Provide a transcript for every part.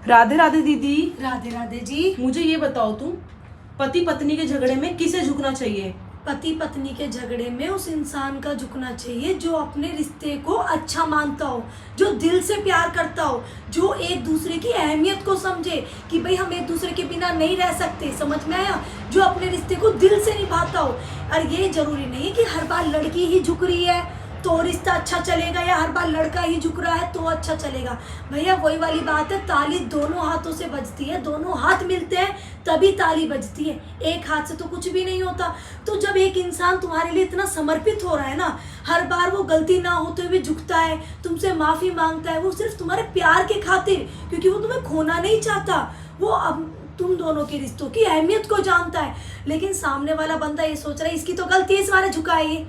राधे राधे दीदी। राधे राधे जी। मुझे ये बताओ तुम, पति पत्नी के झगड़े में किसे झुकना चाहिए? पति पत्नी के झगड़े में उस इंसान का झुकना चाहिए जो अपने रिश्ते को अच्छा मानता हो, जो दिल से प्यार करता हो, जो एक दूसरे की अहमियत को समझे कि भाई हम एक दूसरे के बिना नहीं रह सकते। समझ में आया? जो अपने रिश्ते को दिल से निभाता हो। और ये जरूरी नहीं है कि हर बार लड़की ही झुक रही है तो रिश्ता अच्छा चलेगा, या हर बार लड़का ही झुक रहा है तो अच्छा चलेगा। भैया वही वाली बात है, ताली दोनों हाथों से बजती है, दोनों हाथ मिलते हैं तभी ताली बजती है, एक हाथ से तो कुछ भी नहीं होता। तो जब एक इंसान तुम्हारे लिए इतना समर्पित हो रहा है ना, हर बार वो गलती ना होते हुए झुकता है, तुमसे माफी मांगता है, वो सिर्फ तुम्हारे प्यार के खातिर, क्योंकि वो तुम्हें खोना नहीं चाहता, वो अब तुम दोनों के रिश्तों की अहमियत को जानता है। लेकिन सामने वाला बंदा ये सोच रहा है इसकी तो गलती है, इस वाले झुका है ये,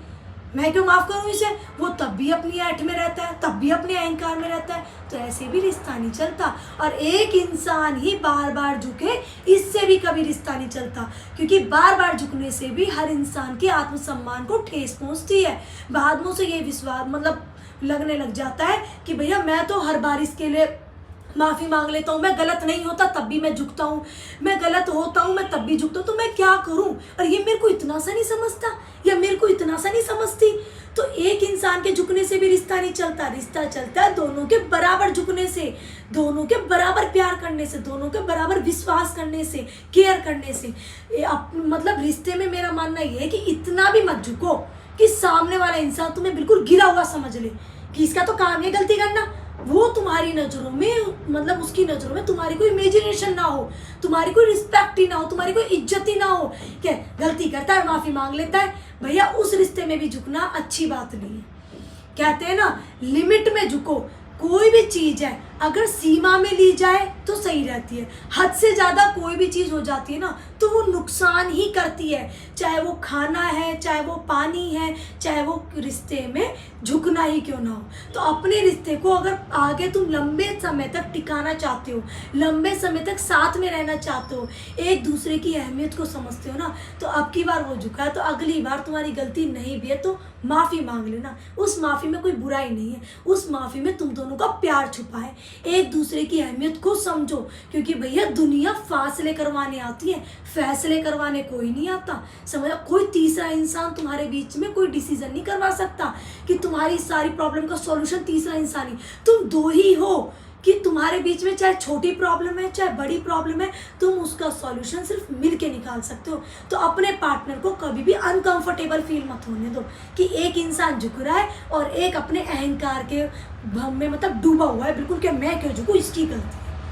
मैं क्यों माफ करूं इसे, वो तब भी अपनी ऐठ में रहता है, तब भी अपने अहंकार में रहता है। तो ऐसे भी रिश्ता नहीं चलता। और एक इंसान ही बार बार झुके, इससे भी कभी रिश्ता नहीं चलता, क्योंकि बार बार झुकने से भी हर इंसान के आत्मसम्मान को ठेस पहुंचती है। बाद में उसे ये विश्वास लगने लग जाता है कि भैया मैं तो हर बार इसके लिए माफ़ी मांग लेता हूँ, मैं गलत नहीं होता तब भी मैं झुकता हूँ, मैं गलत होता हूँ मैं तब भी झुकता हूँ, तो मैं क्या करूँ? और ये मेरे को इतना सा नहीं समझता, या मेरे को इतना सा नहीं समझती। तो एक इंसान के झुकने से भी रिश्ता नहीं चलता। रिश्ता चलता है दोनों के बराबर झुकने से, दोनों के बराबर प्यार करने से, दोनों के बराबर विश्वास करने से, केयर करने से। रिश्ते में मेरा मानना ये है कि इतना भी मत झुको कि सामने वाला इंसान तुम्हें बिल्कुल गिरा हुआ समझ ले कि इसका तो काम है गलती करना। वो तुम्हारी नज़रों में उसकी नज़रों में तुम्हारी कोई इमेजिनेशन ना हो, तुम्हारी कोई रिस्पेक्ट ही ना हो, तुम्हारी कोई इज्जत ही ना हो। क्या गलती करता है माफ़ी मांग लेता है, भैया उस रिश्ते में भी झुकना अच्छी बात नहीं है। कहते हैं ना, लिमिट में झुको। कोई भी चीज़ है अगर सीमा में ली जाए तो सही रहती है, हद से ज़्यादा कोई भी चीज़ हो जाती है ना तो वो नुकसान ही करती है। चाहे वो खाना है, चाहे वो पानी है, चाहे वो रिश्ते में झुकना ही क्यों ना हो। तो अपने रिश्ते को अगर आगे तुम लंबे समय तक टिकाना चाहते हो, लंबे समय तक साथ में रहना चाहते हो, एक दूसरे की अहमियत को समझते हो ना, तो अब की बार वो झुका है तो अगली बार तुम्हारी गलती नहीं भी है तो माफ़ी मांग लेना। उस माफ़ी में कोई बुराई नहीं है, उस माफ़ी में तुम दोनों का प्यार छुपा है। एक दूसरे की अहमियत को समझो, क्योंकि भैया दुनिया फासले करवाने आती है, फैसले करवाने कोई नहीं आता। समझो, कोई तीसरा इंसान तुम्हारे बीच में कोई डिसीजन नहीं करवा सकता कि तुम्हारी सारी प्रॉब्लम का सॉल्यूशन तीसरा इंसान ही। तुम दो ही हो कि तुम्हारे बीच में चाहे छोटी प्रॉब्लम है चाहे बड़ी प्रॉब्लम है, तुम उसका सॉल्यूशन सिर्फ मिल के निकाल सकते हो। तो अपने पार्टनर को कभी भी अनकंफर्टेबल फील मत होने दो कि एक इंसान झुक रहा है और एक अपने अहंकार के भ्रम में डूबा हुआ है बिल्कुल कि मैं क्यों झुकूं, इसकी गलती।